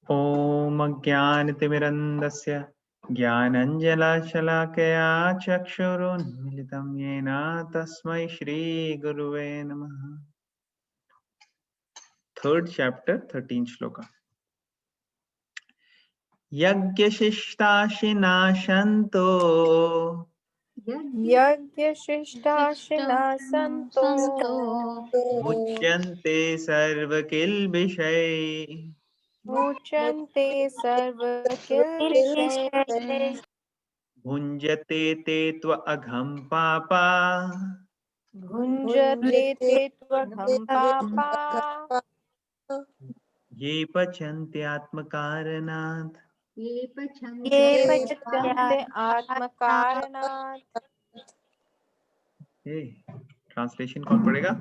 ॐ अज्ञानतिमिरन्धस्य ज्ञानञ्जनशलाकया चक्षुरुन्मिलितं येन तस्मै श्रीगुरुवे नमः। Third chapter, 13th shloka. यज्ञशिष्टाशिनाशन्तो यज्ञशिष्टाशिनः सन्तो मुच्यन्ते सर्वकिल्बिषैः मुच्यन्ते सर्वकिल्बिषैः भुञ्जते ते त्वघं पापा भुञ्जते ते त्वघं पापा ये पचन्त्यात्मकारणात्। ये पचन्ते आत्मकारणात्। ट्रांसलेशन कौन पढ़ेगा?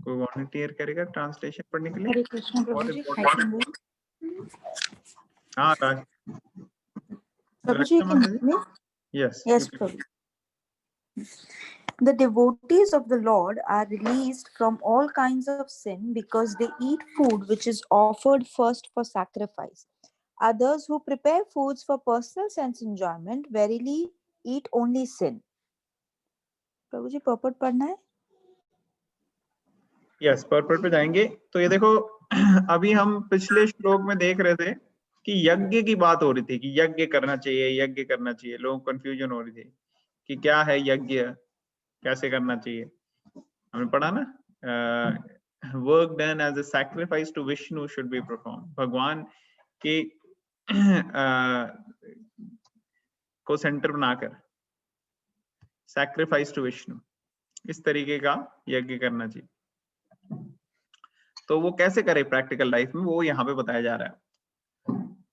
कोई वॉलंटियर करेगा ट्रांसलेशन पढ़ने के लिए? हरे कृष्ण प्रभु जी, हाँ Prabhu ji, yes yes Prabhu. The devotees of the Lord are released from all kinds of sin because they eat food which is offered first for sacrifice. Others who prepare foods for personal sense enjoyment verily eat only sin. प्रभु जी पर्पट पढ़ना है? Yes पर्पट पे जाएंगे। तो ये देखो अभी हम पिछले श्लोक में देख रहे थे कि यज्ञ की बात हो रही थी कि यज्ञ करना चाहिए, यज्ञ करना चाहिए। लोगों को कंफ्यूजन हो रही थी कि क्या है यज्ञ, कैसे करना चाहिए। हमने पढ़ा ना, work done as a sacrifice to Vishnu should be perform. भगवान के को सेंटर बनाकर सैक्रिफाइस टू विष्णु, इस तरीके का यज्ञ करना चाहिए। तो वो कैसे करे प्रैक्टिकल लाइफ में, वो यहाँ पे बताया जा रहा है।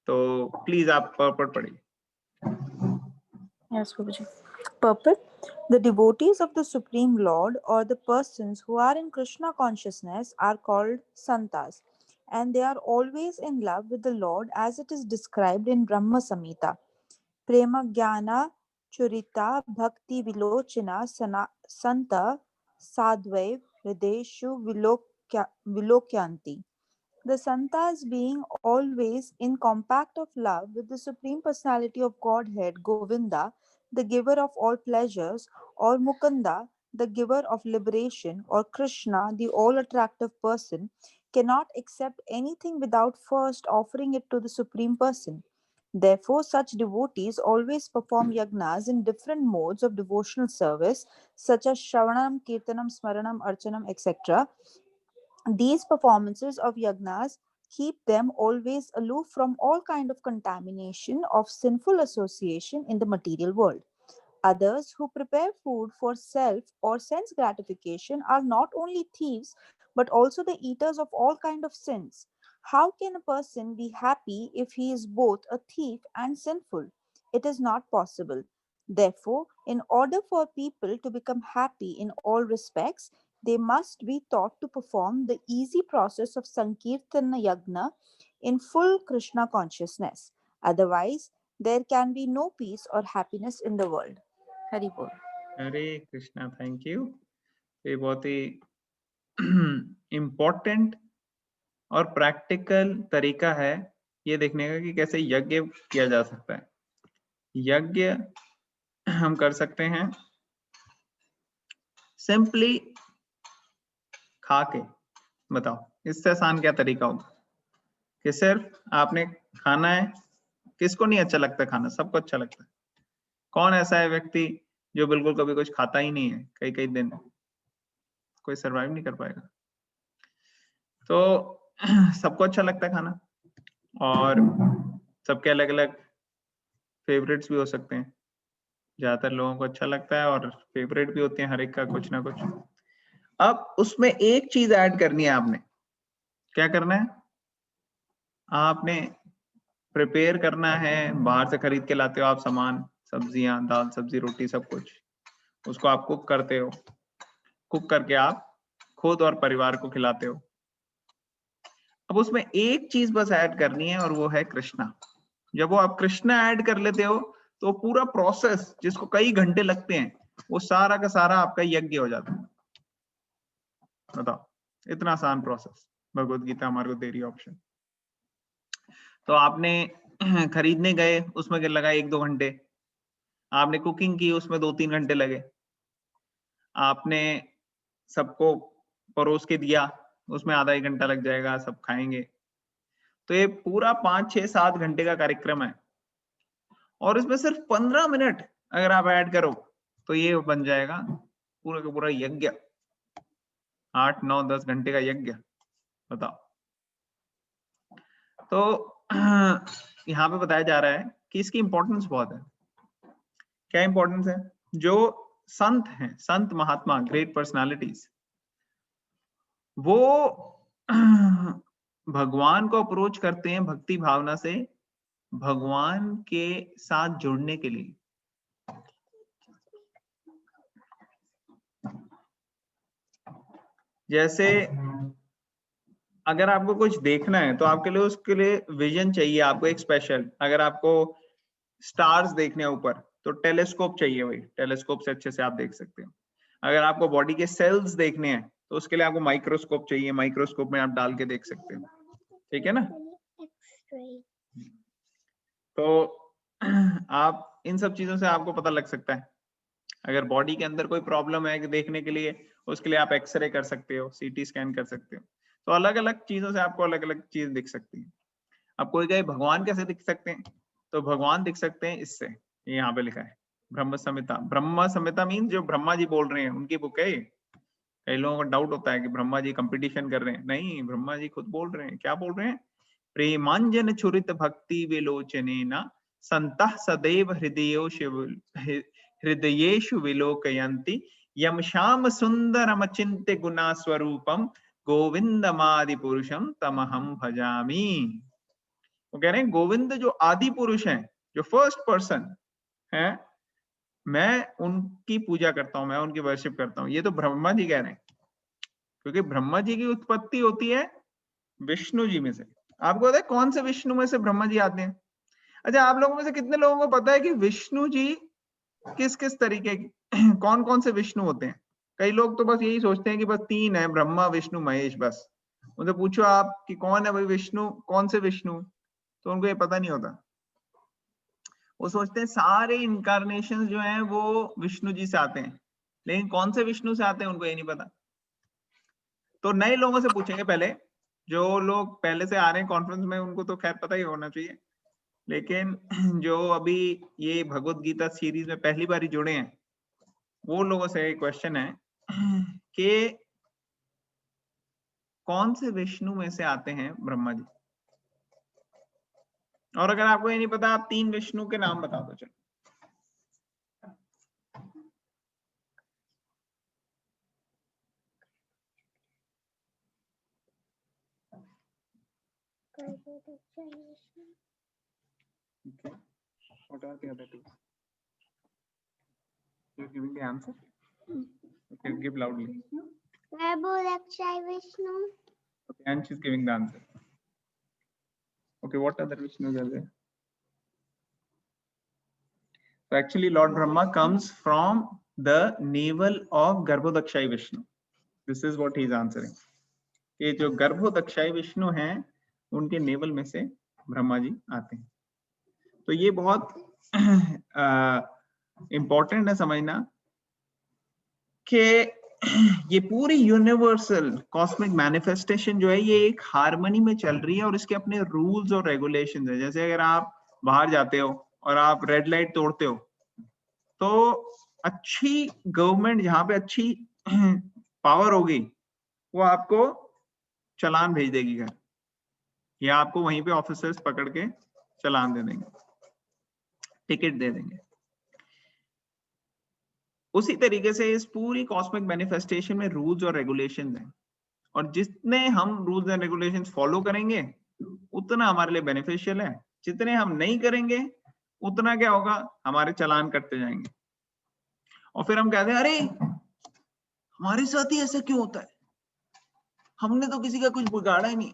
तो प्लीज आप पर्पट पढ़िए। Yes, Prabhuji. Purport: the devotees of the Supreme Lord or the persons who are in Krishna consciousness are called santas, and they are always in love with the Lord as it is described in Brahma Samhita. Prema Jnana Churita Bhakti Vilochana Santa Sadvaiv Hrideshu Vilokyanti. The Santas, being always in compact of love with the Supreme Personality of Godhead, Govinda, the giver of all pleasures, or Mukunda, the giver of liberation, or Krishna, the all-attractive person, cannot accept anything without first offering it to the Supreme Person. Therefore, such devotees always perform yagnas in different modes of devotional service, such as Shravanam, Kirtanam, Smaranam, Archanam, etc. These performances of yagnas keep them always aloof from all kind of contamination of sinful association in the material world. Others who prepare food for self or sense gratification are not only thieves but also the eaters of all kind of sins. How can a person be happy if he is both a thief and sinful? It is not possible. Therefore, in order for people to become happy in all respects, they must be taught to perform the easy process of Sankirtana Yagna in full Krishna consciousness. Otherwise, there can be no peace or happiness in the world. Hari Bol. Hare Krishna, thank you. ये बहुत ही important और practical तरीका है ये देखने का कि कैसे यज्ञ किया जा सकता है। यज्ञ हम कर सकते हैं सिंपली खा के। बताओ इससे आसान क्या तरीका होगा कि सिर्फ आपने खाना है। किसको नहीं अच्छा लगता खाना? सबको अच्छा लगता है। कौन ऐसा है व्यक्ति जो बिल्कुल कभी कुछ खाता ही नहीं है कई कई दिन? कोई सरवाइव नहीं कर पाएगा। तो सबको अच्छा लगता है खाना, और सबके अलग अलग फेवरेट्स भी हो सकते हैं। ज्यादातर लोगों को अच्छा लगता है और फेवरेट भी होते हैं हर एक का कुछ ना कुछ। अब उसमें एक चीज ऐड करनी है आपने। क्या करना है? आपने प्रिपेयर करना है। बाहर से खरीद के लाते हो आप सामान, सब्जियां, दाल, सब्जी, रोटी, सब कुछ। उसको आप कुक करते हो। कुक करके आप खुद और परिवार को खिलाते हो। अब उसमें एक चीज बस ऐड करनी है और वो है कृष्णा। जब वो आप कृष्णा ऐड कर लेते हो तो पूरा प्रोसेस जिसको कई घंटे लगते हैं वो सारा का सारा आपका यज्ञ हो जाता है। बताओ, इतना आसान प्रोसेस। भगवत गीता हमारे को दे रही है ऑप्शन। तो आपने खरीदने गए, उसमें लगा 1-2 घंटे, आपने कुकिंग की, उसमें 2-3 घंटे लगे, आपने सबको परोस के दिया, उसमें आधा 1 घंटा लग जाएगा, सब खाएंगे। तो ये पूरा 5, 6, 7 घंटे का कार्यक्रम है, और इसमें सिर्फ 15 मिनट अगर आप ऐड करो तो ये बन जाएगा पूरा का पूरा यज्ञ, 8, 9, 10 घंटे का यज्ञ। बताओ। तो यहाँ पे बताया जा रहा है कि इसकी इंपॉर्टेंस बहुत है। क्या इंपॉर्टेंस है? जो संत हैं, संत महात्मा, ग्रेट पर्सनालिटीज, वो भगवान को अप्रोच करते हैं भक्ति भावना से, भगवान के साथ जुड़ने के लिए। जैसे अगर आपको कुछ देखना है तो आपके लिए उसके लिए विजन चाहिए, आपको एक स्पेशल। अगर आपको स्टार्स देखने हैं ऊपर तो टेलीस्कोप चाहिए, भाई टेलीस्कोप से अच्छे से आप देख सकते हो। अगर आपको बॉडी के सेल्स देखने हैं तो उसके लिए आपको माइक्रोस्कोप चाहिए, माइक्रोस्कोप में आप डाल के देख सकते हो, ठीक है ना। तो आप इन सब चीजों से आपको पता लग सकता है। अगर बॉडी के अंदर कोई प्रॉब्लम है देखने के लिए, उसके लिए आप एक्सरे कर सकते हो, सीटी स्कैन कर सकते हो। तो अलग अलग चीजों से आपको अलग अलग चीज दिख सकती है। अब कोई कहे भगवान कैसे दिख सकते हैं, तो भगवान दिख सकते हैं इससे, ये यहाँ पे लिखा है ब्रह्म संहिता। ब्रह्म संहिता मीन जो ब्रह्मा जी बोल रहे हैं उनकी बुक है। कई लोगों को डाउट होता है कि ब्रह्मा जी कंपटीशन कर रहे हैं, नहीं, ब्रह्मा जी खुद बोल रहे हैं। क्या बोल रहे हैं? प्रेमांजन छुरित भक्ति विलोचनेन संतः सदैव हृदयेषु विलोकयन्ति यम श्याम सुंदरम चिन्त्य गुणा स्वरूपम गोविंदमादि पुरुषम तमहम भजामि। वो कह रहे हैं गोविंद जो आदि पुरुष हैं, जो फर्स्ट पर्सन है, मैं उनकी पूजा करता हूं, मैं उनकी वर्शिप करता हूं। ये तो ब्रह्मा जी कह रहे हैं, क्योंकि ब्रह्मा जी की उत्पत्ति होती है विष्णु जी में से। आपको पता है कौन से विष्णु में से ब्रह्मा जी आते हैं? अच्छा, आप लोगों में से कितने लोगों को पता है कि विष्णु जी किस किस तरीके की कौन कौन से विष्णु होते हैं? कई लोग तो बस यही सोचते हैं कि बस 3 है, ब्रह्मा विष्णु महेश, बस। उनसे पूछो आप कि कौन है भाई विष्णु, कौन से विष्णु, तो उनको ये पता नहीं होता। वो सोचते हैं सारे इनकारनेशन जो हैं वो विष्णु जी से आते हैं, लेकिन कौन से विष्णु से आते हैं उनको ये नहीं पता। तो नए लोगों से पूछेंगे पहले, जो लोग पहले से आ रहे हैं कॉन्फ्रेंस में उनको तो खैर पता ही होना चाहिए, लेकिन जो अभी ये भगवत गीता सीरीज में पहली बार जुड़े हैं वो लोगों से एक क्वेश्चन है कि कौन से विष्णु में से आते हैं ब्रह्मा जी? और अगर आपको ये नहीं पता, आप 3 विष्णु के नाम बता दो। चलो, okay. What are the other 2? You're giving the answer? Okay, give loudly. Garbhodakshai Vishnu. Okay, and she's giving the answer. Okay, what other Vishnus are there? So actually Lord Brahma comes from the navel of Garbhodakshai Vishnu. This is what he is answering. ये जो गर्भोदक्षाई विष्णु हैं उनके naval में से ब्रह्मा जी आते हैं। तो ये बहुत इंपॉर्टेंट है समझना कि ये पूरी यूनिवर्सल कॉस्मिक मैनिफेस्टेशन जो है ये एक हार्मनी में चल रही है और इसके अपने रूल्स और रेगुलेशंस है। जैसे अगर आप बाहर जाते हो और आप रेड लाइट तोड़ते हो तो अच्छी गवर्नमेंट जहां पे अच्छी पावर होगी वो आपको चालान भेज देगी घर, या आपको वहीं पे ऑफिसर्स पकड़ के चालान दे देंगे, टिकट दे देंगे। उसी तरीके से इस पूरी कॉस्मिक मैनिफेस्टेशन में रूल्स और रेगुलेशंस हैं, और जितने हम रूल्स एंड रेगुलेशंस फॉलो करेंगे उतना हमारे लिए बेनिफिशियल है, जितने हम नहीं करेंगे उतना क्या होगा, हमारे चालान कटते जाएंगे। और फिर हम कहते हैं अरे हमारे साथ ही ऐसा क्यों होता है, हमने तो किसी का कुछ बिगाड़ा ही नहीं।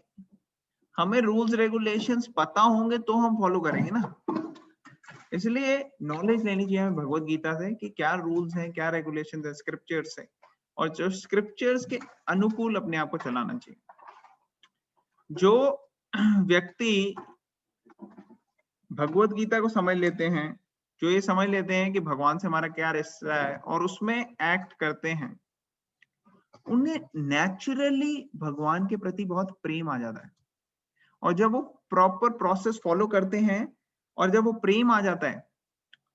हमें रूल्स रेगुलेशंस पता होंगे तो हम फॉलो करेंगे ना। इसलिए नॉलेज लेनी चाहिए हमें भगवत गीता से कि क्या रूल्स हैं, क्या रेगुलेशंस है स्क्रिप्चर्स से, और जो स्क्रिप्चर्स के अनुकूल अपने आप को चलाना चाहिए। जो व्यक्ति भगवत गीता को समझ लेते हैं, जो ये समझ लेते हैं कि भगवान से हमारा क्या रिश्ता है और उसमें एक्ट करते हैं, उन्हें नेचुरली भगवान के प्रति बहुत प्रेम आ जाता है। और जब वो प्रॉपर प्रोसेस फॉलो करते हैं और जब वो प्रेम आ जाता है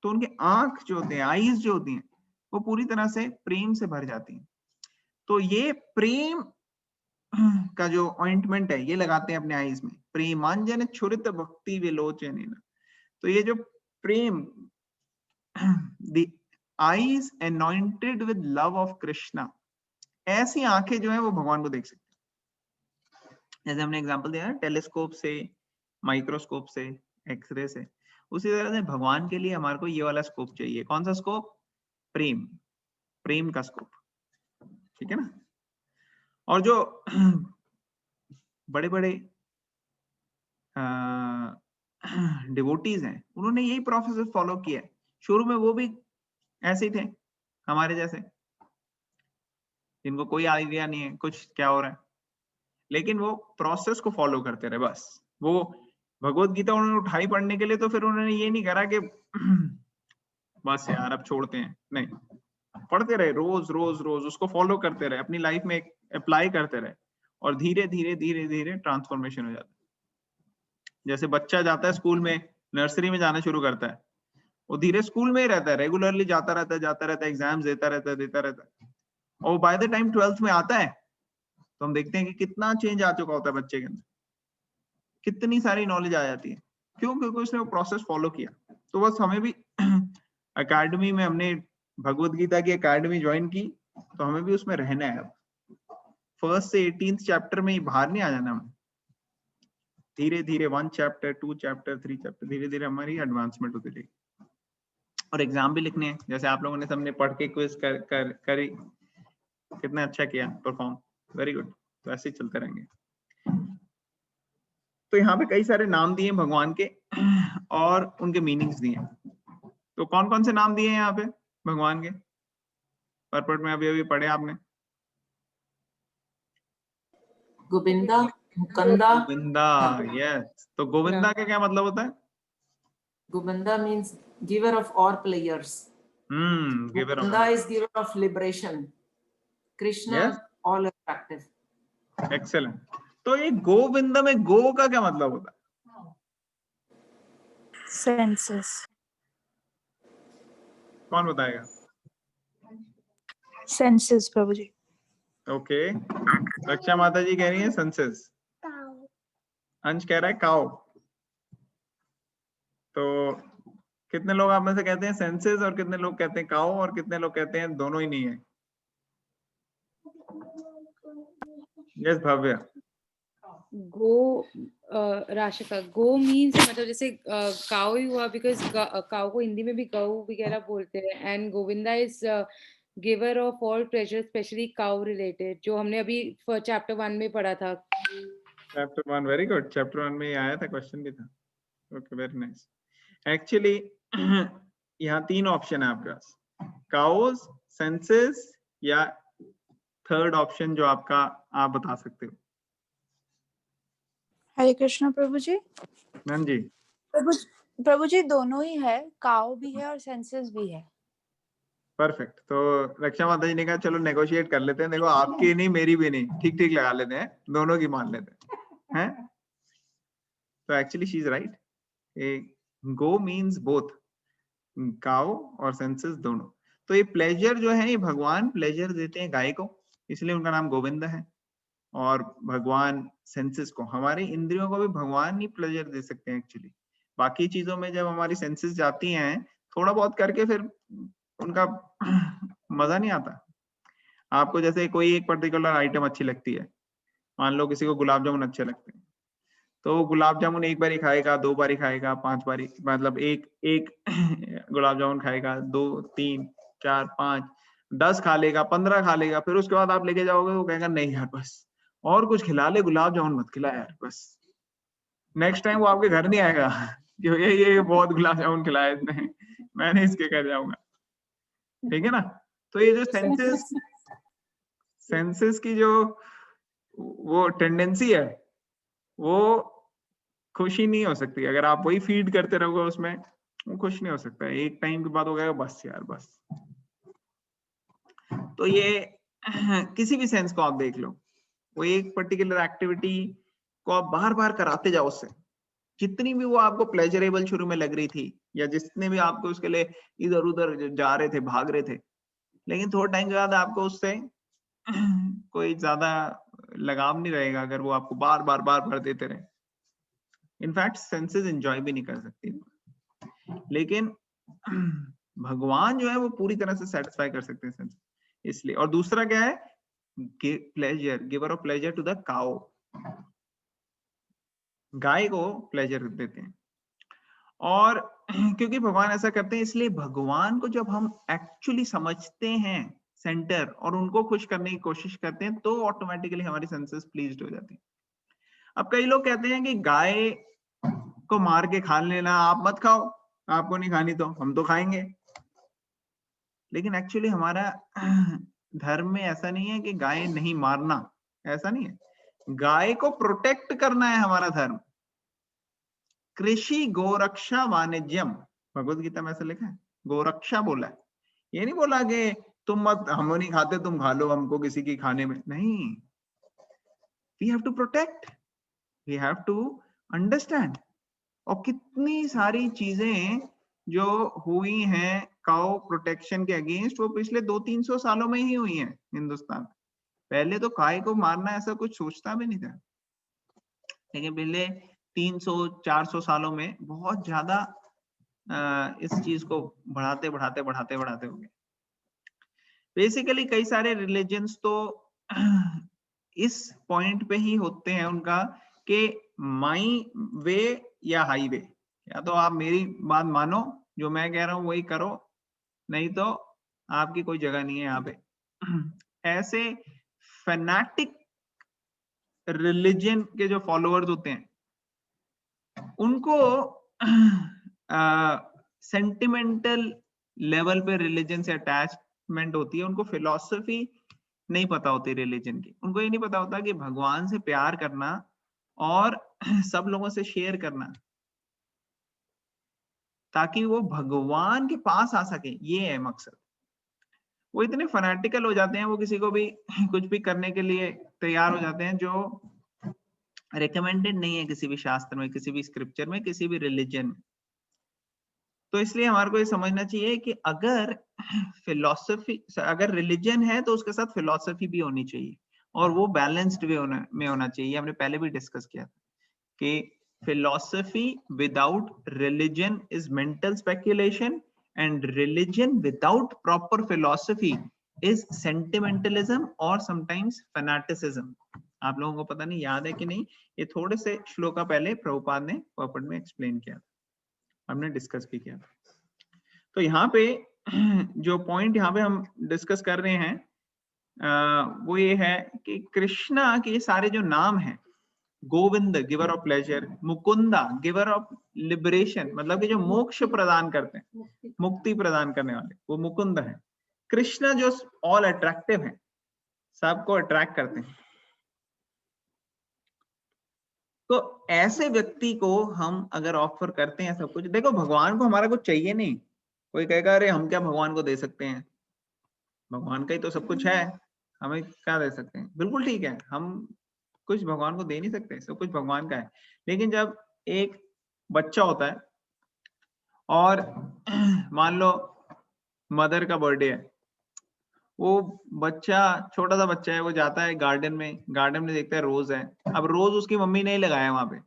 तो उनके आंख जो होते हैं, आईज जो होती हैं, वो पूरी तरह से प्रेम से भर जाती हैं। तो ये प्रेम का जो ऑइंटमेंट है ये लगाते हैं अपने आईज में, प्रेमांजन छुरित भक्ति विलोचन। तो ये जो प्रेम, the eyes anointed with love of Krishna, ऐसी आंखें जो है वो भगवान को देख सकते हैं। जैसे हमने एग्जांपल दिया है टेलीस्कोप से, माइक्रोस्कोप से, एक्सरे से, उसी तरह से भगवान के लिए हमारे को ये वाला स्कोप चाहिए। कौन सा स्कोप? प्रेम, प्रेम का स्कोप, ठीक है ना। और जो बड़े बड़े डिवोटीज हैं, उन्होंने यही प्रोसेस फॉलो किया है। शुरू में वो भी ऐसे ही थे हमारे जैसे, जिनको कोई आइडिया नहीं है कुछ क्या हो रहा है, लेकिन वो प्रोसेस को फॉलो करते रहे। बस वो भगवत गीता उन्होंने उठाई पढ़ने के लिए, तो फिर उन्होंने ये नहीं करा कि बस यार अब छोड़ते हैं, नहीं, पढ़ते रहे, रोज रोज रोज उसको फॉलो करते रहे, अपनी लाइफ में अप्लाई करते रहे, और धीरे धीरे धीरे धीरे ट्रांसफॉर्मेशन हो जाता है। जैसे बच्चा जाता है स्कूल में, नर्सरी में जाना शुरू करता है, वो धीरे स्कूल में ही रहता है, रेगुलरली जाता रहता है, एग्जाम्स देता रहता है, और बाय द टाइम 12th में आता है तो हम देखते हैं कि कितना चेंज आ चुका होता है बच्चे के अंदर, कितनी सारी नॉलेज आ जाती है। क्यों? क्योंकि उसने वो प्रोसेस फॉलो किया। तो बस हमें भी एकेडमी में, हमने भगवत गीता की एकेडमी ज्वाइन की, तो हमें भी उसमें रहना है। अब 1st से 18th चैप्टर में ही बाहर नहीं आ जाना हमें। धीरे धीरे 1 चैप्टर, 2 चैप्टर, 3 चैप्टर, धीरे धीरे हमारी एडवांसमेंट होती रहेगी। और एग्जाम भी लिखने हैं, जैसे आप लोगों ने सबने पढ़ के क्विज करी, कितना अच्छा किया परफॉर्म, वेरी गुड। तो ऐसे ही चलते रहेंगे। तो यहाँ पे कई सारे नाम दिए भगवान के और उनके मीनिंग्स दिए। तो कौन कौन से नाम दिए हैं यहाँ पे भगवान के? परपट में अभी अभी पढ़े आपने। गोविंदा, मुकुंदा। गोविंदा, यस। तो गोविंदा का क्या मतलब होता है? Govinda means giver of all pleasures. Giver Mukunda is giver of liberation. Krishna Yes. all attractive. Excellent. तो ये गोविंदा में गो का क्या मतलब होता है? Senses. कौन बताएगा? Senses, प्रभु जी। ओके, रक्षा माता जी कह रही है सेंसेस, अंश कह रहा है काउ। तो कितने लोग आप में से कहते हैं सेंसेस, और कितने लोग कहते हैं काउ, और कितने लोग कहते हैं दोनों ही नहीं है? यस भव्य। गो, राशिका, गो मीन्स मतलब जैसे काउ ही हुआ, बिकॉज काउ को हिंदी में भी गऊ वगैरह बोलते हैं, and Govinda is giver of all pleasure, specially cow related, जो हमने अभी चैप्टर 1 में पढ़ा था। Chapter 1, very good. चैप्टर 1 में आया था, क्वेश्चन भी था। Okay, very nice. एक्चुअली यहाँ 3 ऑप्शन है आपके पास, काउज, सेंसेस, या थर्ड ऑप्शन जो आपका, आप बता सकते हो। हरे कृष्णा प्रभु जी। मैम जी। प्रभु जी दोनों ही है, काउ भी है और सेंसेस भी है। परफेक्ट। तो रक्षा माता जी ने कहा चलो नेगोशिएट कर लेते हैं, देखो आपकी नहीं मेरी भी नहीं, ठीक ठीक लगा लेते हैं, दोनों की मान लेते हैं। तो actually she is right. Go means both, cow और सेंसेस दोनों। तो ये प्लेजर जो है, ये भगवान प्लेजर देते हैं गाय को, इसलिए उनका नाम गोविंद है। और भगवान सेंसेस को, हमारी इंद्रियों को भी भगवान ही प्लेजर दे सकते हैं एक्चुअली। बाकी चीजों में जब हमारी सेंसेस जाती हैं थोड़ा बहुत करके, फिर उनका मजा नहीं आता। आपको जैसे कोई एक पर्टिकुलर आइटम अच्छी लगती है, मान लो किसी को गुलाब जामुन अच्छे लगते हैं, तो गुलाब जामुन एक बार ही खाएगा, 2 बार ही खाएगा, 5 बार ही, मतलब एक गुलाब जामुन खाएगा, 2, 3, 4, 5, 10 खा लेगा, 15 खा लेगा, फिर उसके बाद आप लेके जाओगे, वो कहेगा नहीं यार बस और कुछ खिला ले, गुलाब जामुन मत खिला यार बस। नेक्स्ट टाइम वो आपके घर नहीं आएगा कि ये बहुत गुलाब जामुन खिलाया इसने, मैंने इसके घर जाऊंगा, ठीक है ना। तो ये जो सेंसेस की जो वो टेंडेंसी है, वो खुश ही नहीं हो सकती। अगर आप वही फीड करते रहोगे उसमें, वो खुश नहीं हो सकता। एक टाइम के बाद हो गया बस यार बस। तो ये किसी भी सेंस को आप देख लो, वो एक पर्टिकुलर एक्टिविटी को आप बार बार कराते जाओ उससे, जितनी भी वो आपको प्लेजरेबल शुरू में लग रही थी, या जितने भी आपको उसके लिए इधर उधर जा रहे थे, भाग रहे थे, लेकिन थोड़ा टाइम के बाद आपको उससे कोई ज्यादा लगाव नहीं रहेगा अगर वो आपको बार बार देते रहे। इनफैक्ट सेंसेस एंजॉय भी नहीं कर सकती। लेकिन भगवान जो है वो पूरी तरह से सेटिस्फाई कर सकते हैं सेंसेस, इसलिए। और दूसरा क्या है, pleasure, giver of pleasure to the cow, गाय को प्लेजर देते हैं। और क्योंकि भगवान ऐसा करते हैं, इसलिए भगवान को जब हम एक्चुअली समझते हैं सेंटर और उनको खुश करने की कोशिश करते हैं, तो ऑटोमेटिकली हमारी सेंसेस प्लीज्ड हो जाती है। अब कई लोग कहते हैं कि गाय को मार के खा लेना, आप मत खाओ, आपको नहीं खानी तो हम तो खाएंगे। लेकिन एक्चुअली हमारा धर्म में ऐसा नहीं है कि गाय नहीं मारना, ऐसा नहीं है। गाय को प्रोटेक्ट करना है हमारा धर्म। कृषि गोरक्षा वाणिज्यम, भगवत गीता में ऐसा लिखा है, गोरक्षा बोला है। ये नहीं बोला कि तुम मत, हम नहीं खाते तुम खा लो, हमको किसी की खाने में नहीं। We have to protect, we have to understand. और कितनी सारी चीजें जो हुई हैं काउ प्रोटेक्शन के अगेंस्ट, वो पिछले 200-300 सालों में ही हुई हैं हिंदुस्तान। पहले तो गाय को मारना ऐसा कुछ सोचता भी नहीं था, लेकिन पहले 300-400 सालों में बहुत ज्यादा इस चीज को बढ़ाते हो गए। बेसिकली कई सारे रिलीजन्स तो इस पॉइंट पे ही होते हैं उनका कि माई वे या हाईवे, या तो आप मेरी बात मानो, जो मैं कह रहा हूं वही करो, नहीं तो आपकी कोई जगह नहीं है यहाँ पे। ऐसे फैनेटिक रिलीजन के जो फॉलोअर्स होते हैं, उनको सेंटिमेंटल लेवल पे रिलीजन से अटैचमेंट होती है। उनको फिलॉसफी नहीं पता होती रिलीजन की। उनको ये नहीं पता होता कि भगवान से प्यार करना और सब लोगों से शेयर करना, ताकि वो भगवान के पास आ सके, ये है मकसद। वो इतने फैनेटिकल हो जाते हैं, वो किसी को भी कुछ भी करने के लिए तैयार हो जाते हैं जो रिकमेंडेड नहीं है किसी भी शास्त्र में, किसी भी स्क्रिप्चर में, किसी भी रिलीजन में। तो इसलिए हमारे को ये समझना चाहिए कि अगर फिलॉसफी, अगर रिलीजन है तो उसके साथ फिलॉसफी भी होनी चाहिए, और वो बैलेंस्ड वे में होना चाहिए। हमने पहले भी डिस्कस किया था कि philosophy without religion is mental speculation, and religion without proper philosophy is sentimentalism or sometimes fanaticism. आप लोगों को पता नहीं याद है कि नहीं, ये थोड़े से श्लोका पहले प्रभुपाद ने पर्पट में एक्सप्लेन किया था, हमने डिस्कस भी किया था। तो यहाँ पे जो पॉइंट यहाँ पे हम डिस्कस कर रहे हैं वो ये है कि कृष्णा के सारे जो नाम हैं, Govind giver of pleasure, Mukunda giver of liberation, मतलब कि जो मोक्ष प्रदान करते हैं, मुक्ति प्रदान करने वाले, वो मुकुंद है। कृष्ण जो ऑल अट्रैक्टिव है, सबको अट्रैक्ट करते हैं। तो ऐसे व्यक्ति को हम अगर ऑफर करते हैं सब कुछ, देखो भगवान को हमारा कुछ चाहिए नहीं। कोई कहेगा अरे हम क्या भगवान को दे सकते हैं, भगवान का ही तो सब कुछ है, हमें क्या दे सकते हैं। बिल्कुल ठीक है, हम कुछ भगवान को दे नहीं सकते, सब कुछ भगवान का है। लेकिन जब एक बच्चा होता है और मान लो मदर का बर्थडे है, वो बच्चा, छोटा सा बच्चा है, वो जाता है गार्डन में देखता है रोज है। अब रोज उसकी मम्मी नहीं लगाया वहां पे,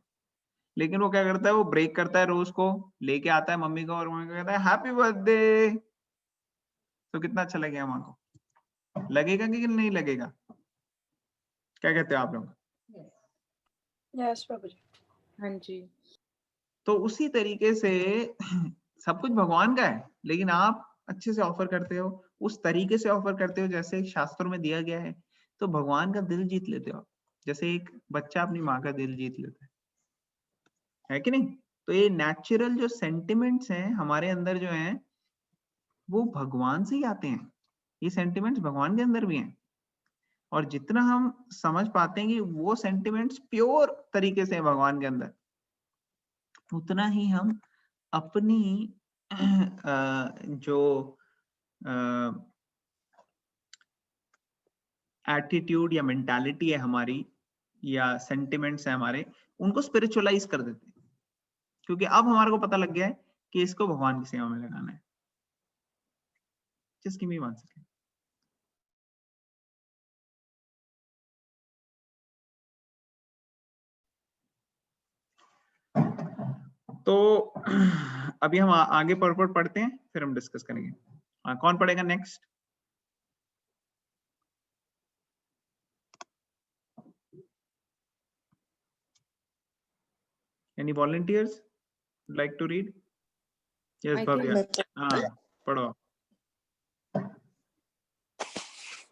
लेकिन वो क्या करता है, वो ब्रेक करता है रोज को, लेके आता है मम्मी को, और मम्मी को कहता है हैप्पी बर्थडे। तो कितना अच्छा लगेगा माँ को, लगेगा कि नहीं लगेगा? क्या कहते हो आप लोग? Yes, Prabhuji. हाँ जी। तो उसी तरीके से सब कुछ भगवान का है, लेकिन आप अच्छे से ऑफर करते हो, उस तरीके से ऑफर करते हो जैसे शास्त्रों में दिया गया है, तो भगवान का दिल जीत लेते हो आप, जैसे एक बच्चा अपनी माँ का दिल जीत लेता है कि नहीं? तो ये नेचुरल जो सेंटिमेंट्स हैं हमारे अंदर जो हैं, वो भगवान से ही आते हैं। ये सेंटिमेंट्स भगवान के अंदर भी हैं। और जितना हम समझ पाते हैं कि वो सेंटिमेंट्स प्योर तरीके से हैं भगवान के अंदर, उतना ही हम अपनी जो एटीट्यूड या मेंटालिटी है हमारी या सेंटिमेंट्स है हमारे, उनको स्पिरिचुअलाइज कर देते हैं, क्योंकि अब हमारे को पता लग गया है कि इसको भगवान की सेवा में लगाना है। Just give me 1 second. तो अभी हम आगे पर्पट पढ़ते हैं, फिर हम डिस्कस करेंगे। कौन पढ़ेगा next? Any volunteers like to read? Yes, I Bhavya. can. पढ़ो।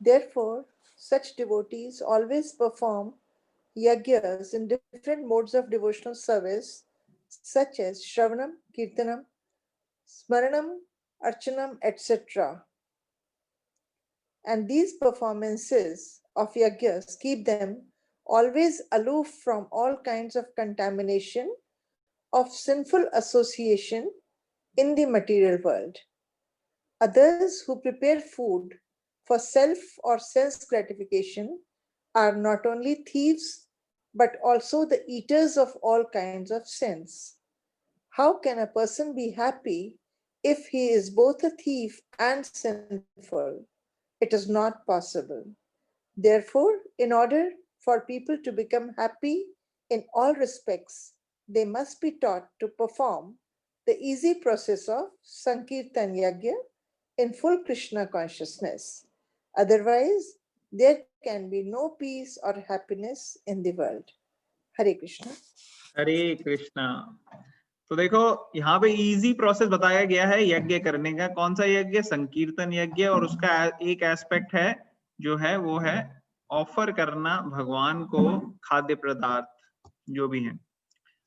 Therefore, such devotees always perform yagyas in different modes of devotional service, such as Shravanam, Kirtanam, Smaranam, Archanam, etc. And these performances of yagyas keep them always aloof from all kinds of contamination of sinful association in the material world. Others who prepare food for self or sense gratification are not only thieves, but also the eaters of all kinds of sins. How can a person be happy if he is both a thief and sinful? It is not possible. Therefore, in order for people to become happy in all respects, they must be taught to perform the easy process of Sankirtan Yagya in full Krishna consciousness. Otherwise, there can be no peace or happiness in the world. Hare Krishna. हरे कृष्णा। तो देखो यहाँ पे easy process बताया गया है यज्ञ करने का। कौन सा यज्ञ? संकीर्तन यज्ञ। और उसका एक एस्पेक्ट है जो है वो है ऑफर करना भगवान को खाद्य पदार्थ जो भी है।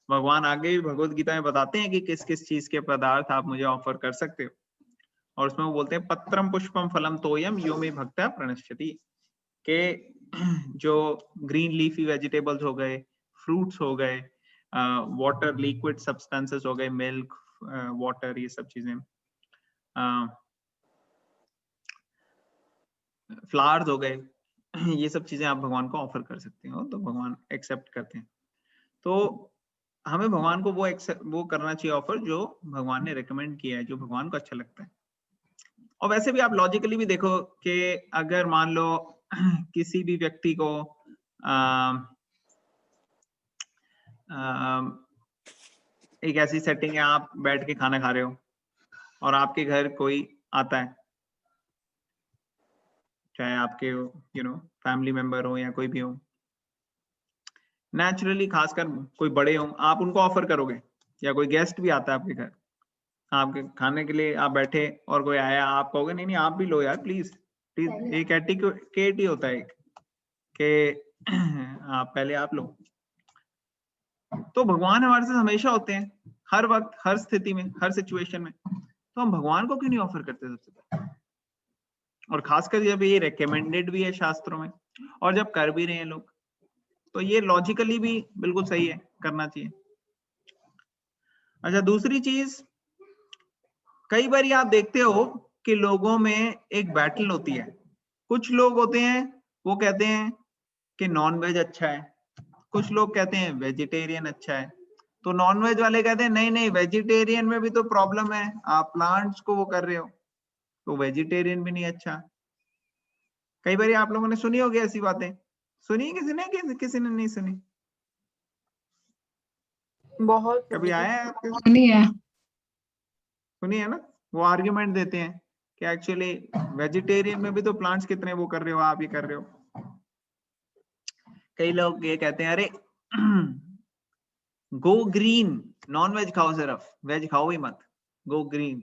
भगवान आगे भी भगवत गीता में बताते हैं कि किस किस चीज के पदार्थ आप मुझे ऑफर कर सकते हो, और उसमें वो बोलते हैं पत्रम पुष्पम फलम तोयम यो मे भक्ता प्रणश्यति, के जो ग्रीन लीफी वेजिटेबल्स हो गए, फ्रूट्स हो गए, वाटर लिक्विड सब्सटेंसेस हो गए, मिल्क, वाटर, ये सब चीजें, फ्लावर्स हो गए, ये सब चीजें आप भगवान को ऑफर कर सकते हो, तो भगवान एक्सेप्ट करते हैं। तो हमें भगवान को वो करना चाहिए ऑफर जो भगवान ने रेकमेंड किया है, जो भगवान को अच्छा लगता है। और वैसे भी आप लॉजिकली भी देखो कि अगर मान लो किसी भी व्यक्ति को एक ऐसी सेटिंग है, आप बैठ के खाना खा रहे हो और आपके घर कोई आता है, चाहे आपके फैमिली मेंबर हो या कोई भी हो, नेचुरली खासकर कोई बड़े हो, आप उनको ऑफर करोगे, या कोई गेस्ट भी आता है आपके घर, आपके खाने के लिए आप बैठे और कोई आया, आप कहोगे नहीं नहीं आप भी लो यार प्लीज प्लीज। एक एटिकेट ही होता है कि आप पहले आप लो। तो भगवान हमारे साथ हमेशा होते हैं, हर वक्त, हर स्थिति में, हर सिचुएशन में, तो हम भगवान को क्यों नहीं ऑफर करते सबसे पहले? और खासकर जब ये रिकमेंडेड भी है शास्त्रों में, और जब कर भी रहे हैं लोग, तो ये लॉजिकली भी बिल्कुल सही है, करना चाहिए। अच्छा, दूसरी चीज, कई बार आप देखते हो कि लोगों में एक बैटल होती है। कुछ लोग होते हैं वो कहते हैं कि नॉनवेज अच्छा है, कुछ लोग कहते हैं वेजिटेरियन अच्छा है। तो नॉनवेज वाले कहते हैं नहीं नहीं वेजिटेरियन में भी तो प्रॉब्लम है, आप प्लांट्स को वो कर रहे हो, तो वेजिटेरियन भी नहीं अच्छा। कई बार आप लोगों ने सुनी होगी ऐसी बातें, सुनी है किसी ने, किसी ने नहीं सुनी? बहुत कभी आया है आपके? सुनी है ना? वो आर्ग्यूमेंट देते हैं कि एक्चुअली वेजिटेरियन में भी तो प्लांट्स कितने वो कर रहे हो, आप ये कर रहे हो। कई लोग ये कहते हैं अरे गो ग्रीन, नॉन वेज खाओ, सिर्फ वेज खाओ ही मत, गो ग्रीन।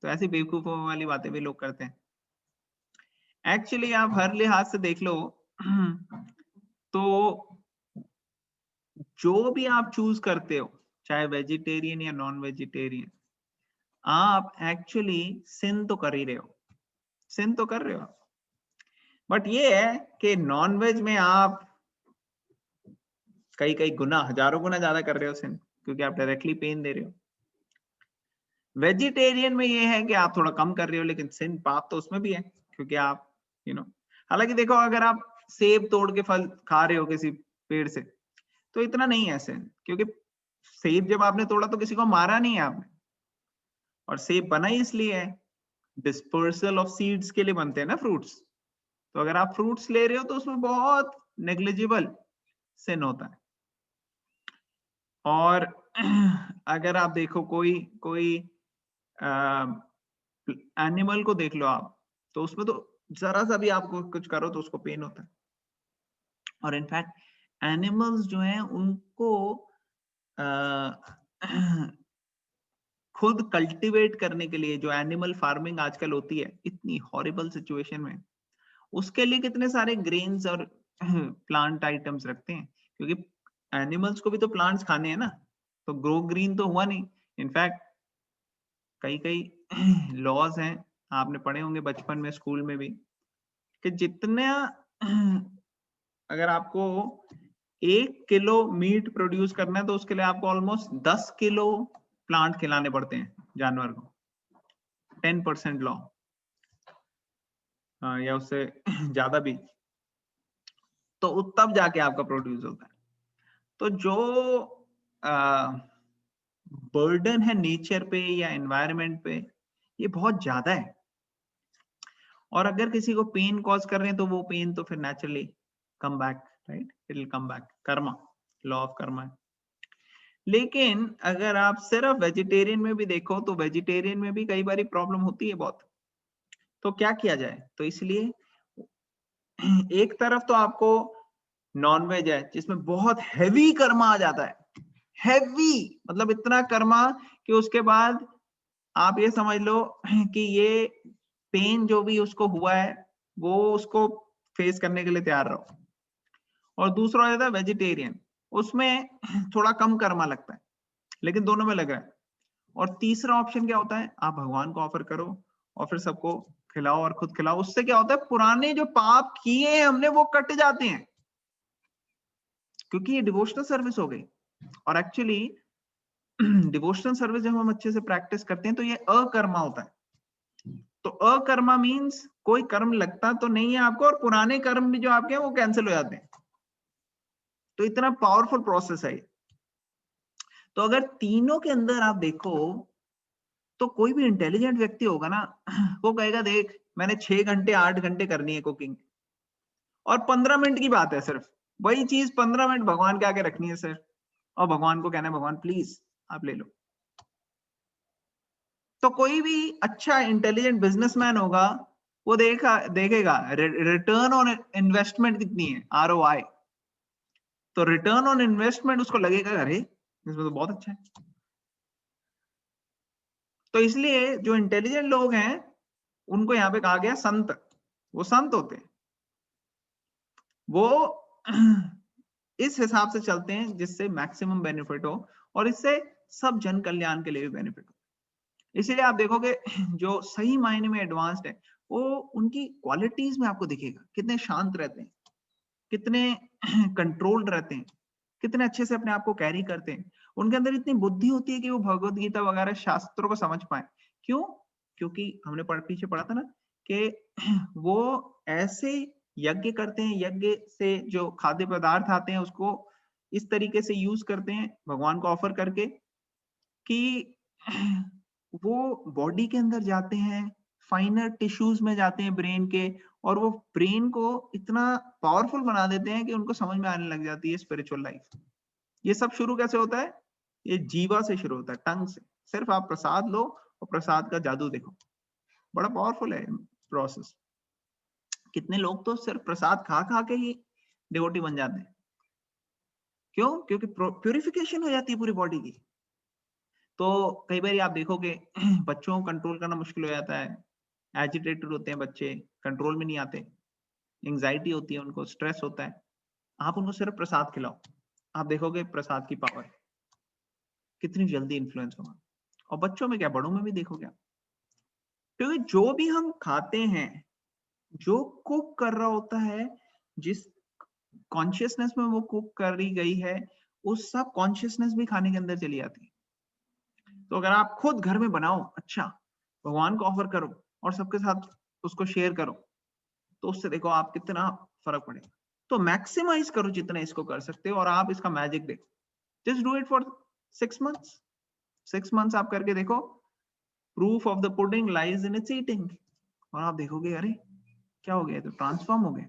तो ऐसी बेवकूफों वाली बातें भी लोग करते हैं। एक्चुअली आप हर लिहाज से देख लो तो जो भी आप चूज करते हो, चाहे वेजिटेरियन या नॉन वेजिटेरियन, आप एक्चुअली सिन तो कर ही रहे हो, सिन तो कर रहे हो। बट ये है कि नॉनवेज में आप कई गुना, हजारों गुना ज्यादा कर रहे हो सिन, क्योंकि आप डायरेक्टली पेन दे रहे हो। वेजिटेरियन में ये है कि आप थोड़ा कम कर रहे हो, लेकिन सिन पाप तो उसमें भी है, क्योंकि आप हालांकि देखो, अगर आप सेब तोड़ के फल खा रहे हो किसी पेड़ से, तो इतना नहीं है सिन, क्योंकि सेब जब आपने तोड़ा तो किसी को मारा नहीं है आपने, और सेब बना ही इसलिए है, डिस्पर्सल ऑफ सीड्स के लिए बनते हैं ना फ्रूट्स। तो अगर आप फ्रूट्स ले रहे हो तो उसमें बहुत नेग्लिजिबल सिन होता है। और अगर आप देखो कोई एनिमल को देख लो आप, तो उसमें तो जरा सा भी आपको कुछ करो तो उसको पेन होता है। और इनफैक्ट एनिमल्स जो हैं उनको खुद कल्टीवेट करने के लिए, जो एनिमल फार्मिंग आजकल होती है इतनी हॉरिबल सिचुएशन में, उसके लिए कितने सारे ग्रेन्स और प्लांट आइटम्स रखते हैं, क्योंकि एनिमल्स को भी तो प्लांट्स खाने हैं ना, तो ग्रो ग्रीन तो हुआ नहीं। इनफैक्ट कई लॉज हैं, आपने पढ़े होंगे बचपन में स्कूल में भी, कि जितने अगर आपको 1 किलो मीट प्रोड्यूस करना है तो उसके लिए आपको ऑलमोस्ट 10 किलो प्लांट खिलाने पड़ते हैं जानवर को, 10% लॉ, या उससे ज्यादा भी, तो तब जाके आपका प्रोड्यूस होता है। तो जो बर्डन है नेचर पे या एनवायरनमेंट पे, ये बहुत ज्यादा है, और अगर किसी को पेन कॉज कर रहे हैं तो वो पेन तो फिर naturally come back, right, it will come back, Karma, law of Karma है। लेकिन अगर आप सिर्फ वेजिटेरियन में भी देखो तो वेजिटेरियन में भी कई बार प्रॉब्लम होती है बहुत। तो क्या किया जाए? तो इसलिए एक तरफ तो आपको नॉनवेज है जिसमें बहुत हैवी कर्मा आ जाता है, हैवी मतलब इतना कर्मा कि उसके बाद आप ये समझ लो कि ये पेन जो भी उसको हुआ है वो उसको फेस करने के लिए तैयार रहो। और दूसरा हो जाता है वेजिटेरियन, उसमें थोड़ा कम कर्मा लगता है, लेकिन दोनों में लग रहा है। और तीसरा ऑप्शन क्या होता है? आप भगवान को ऑफर करो और फिर सबको खिलाओ और खुद खिलाओ। उससे क्या होता है, पुराने जो पाप किए हैं हमने वो कट जाते हैं, क्योंकि ये डिवोशनल सर्विस हो गई। और एक्चुअली डिवोशनल सर्विस जब हम अच्छे से प्रैक्टिस करते हैं तो ये अकर्मा होता है। तो अकर्मा मींस कोई कर्म लगता तो नहीं है आपको, और पुराने कर्म भी जो आपके हैं वो कैंसिल हो जाते हैं। तो इतना पावरफुल प्रोसेस है। तो अगर तीनों के अंदर आप देखो तो कोई भी इंटेलिजेंट व्यक्ति होगा ना, वो कहेगा देख मैंने 6 घंटे 8 घंटे करनी है कुकिंग, और 15 मिनट की बात है, सिर्फ वही चीज 15 मिनट भगवान के आगे रखनी है सर, और भगवान को कहना है भगवान प्लीज आप ले लो। तो कोई भी अच्छा इंटेलिजेंट बिजनेसमैन होगा, वो देखेगा रिटर्न ऑन इन्वेस्टमेंट कितनी है, ROI। तो रिटर्न ऑन इन्वेस्टमेंट उसको लगेगा अरे इसमें तो बहुत अच्छा है। तो इसलिए जो इंटेलिजेंट लोग हैं उनको यहाँ पे कहा गया संत, वो संत होते हैं, वो इस हिसाब से चलते हैं जिससे मैक्सिमम बेनिफिट हो, और इससे सब जन कल्याण के लिए भी बेनिफिट हो। इसीलिए आप देखोगे जो सही मायने में एडवांस्ड है वो उनकी क्वालिटीज में आपको दिखेगा, कितने शांत रहते हैं, कितने कंट्रोल्ड रहते हैं, कितने अच्छे से अपने आप को कैरी करते हैं। उनके अंदर इतनी बुद्धि होती है कि वो भगवत गीता वगैरह शास्त्रों को समझ पाए। क्यों? क्योंकि हमने पीछे पढ़ा था ना कि वो ऐसे यज्ञ करते हैं, यज्ञ से जो खाद्य पदार्थ आते हैं उसको इस तरीके से यूज करते हैं भगवान को ऑफर करके कि वो बॉडी के अंदर जाते हैं, फाइनर टिश्यूज में जाते हैं ब्रेन के, और वो ब्रेन को इतना पावरफुल बना देते हैं कि उनको समझ में आने लग जाती है स्पिरिचुअल लाइफ। ये सब शुरू कैसे होता है? ये जीवा से शुरू होता है, टंग से। सिर्फ आप प्रसाद लो और प्रसाद का जादू देखो, बड़ा पावरफुल है प्रोसेस। कितने लोग तो सिर्फ प्रसाद खा खा के ही डिवोटी बन जाते हैं। क्यों? क्योंकि प्यूरिफिकेशन हो जाती है पूरी बॉडी की। तो कई बार आप देखोगे बच्चों को कंट्रोल करना मुश्किल हो जाता है, एजिटेटेड होते हैं बच्चे, कंट्रोल में नहीं आते, एंजाइटी होती है उनको, स्ट्रेस होता है। आप उनको सिर्फ प्रसाद खिलाओ, आप देखोगे प्रसाद की पावर कितनी जल्दी इन्फ्लुएंस होगा। और बच्चों में क्या, बड़ों में भी देखोगे आप, क्योंकि जो भी हम खाते हैं जो कुक कर रहा होता है, जिस कॉन्शियसनेस में वो कुक करी गई है, उस सब कॉन्शियसनेस भी खाने के अंदर चली जाती है। तो अगर आप खुद घर में बनाओ, अच्छा भगवान को ऑफर करो और सबके साथ उसको शेयर करो, तो उससे देखो आप कितना फर्क पड़ेगा। तो मैक्सिमाइज करो जितना इसको कर सकते हो, और आप इसका मैजिक देखो। Just do it for 6 months। 6 months आप करके देखो, proof of the pudding lies in its eating, और आप देखोगे अरे क्या हो गया, तो ट्रांसफॉर्म हो गए।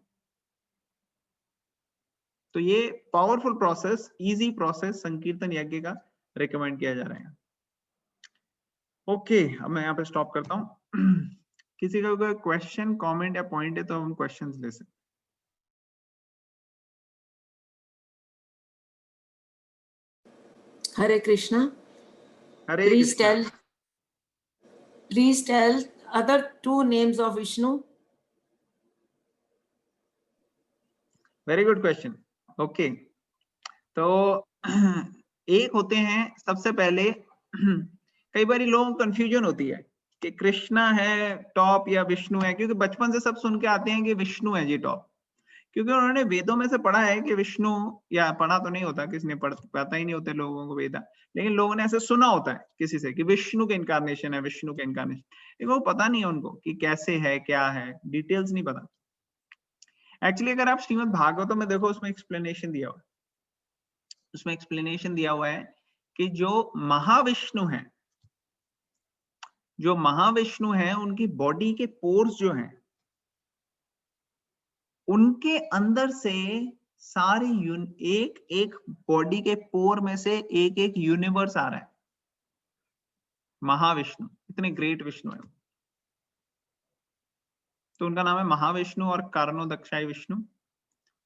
तो ये पावरफुल प्रोसेस, इजी प्रोसेस संकीर्तन यज्ञ का रिकमेंड किया जा रहा है। ओके, अब मैं यहाँ पे स्टॉप करता हूँ। किसी का कोई क्वेश्चन, कमेंट या पॉइंट है तो हम क्वेश्चंस ले सकते। Hare Krishna. Hare Please Krishna. tell other two names of Vishnu. Very good question. Okay, तो एक होते हैं सबसे पहले, कई बार लोगों को कंफ्यूजन होती है कि कृष्णा है टॉप या विष्णु है, क्योंकि बचपन से सब सुन के आते हैं कि विष्णु है जी टॉप, क्योंकि उन्होंने वेदों में से पढ़ा है कि विष्णु, या पढ़ा तो नहीं होता, किसने पता ही नहीं होते लोगों को वेदा, लेकिन लोगों ने ऐसे सुना होता है किसी से कि विष्णु के इनकारनेशन है, विष्णु के इनकारनेशन, लेकिन वो पता नहीं है उनको कि कैसे है, क्या है, डिटेल्स नहीं पता। एक्चुअली अगर आप श्रीमद् भागवतम में देखो, उसमें एक्सप्लेनेशन दिया हुआ है, उसमें एक्सप्लेनेशन दिया हुआ है कि जो महाविष्णु है, जो महाविष्णु है, उनकी बॉडी के पोर्स जो हैं, उनके अंदर से सारे एक एक बॉडी के पोर में से एक एक यूनिवर्स आ रहा है। महाविष्णु इतने ग्रेट विष्णु है, तो उनका नाम है महाविष्णु और कारणोदक्षाय विष्णु।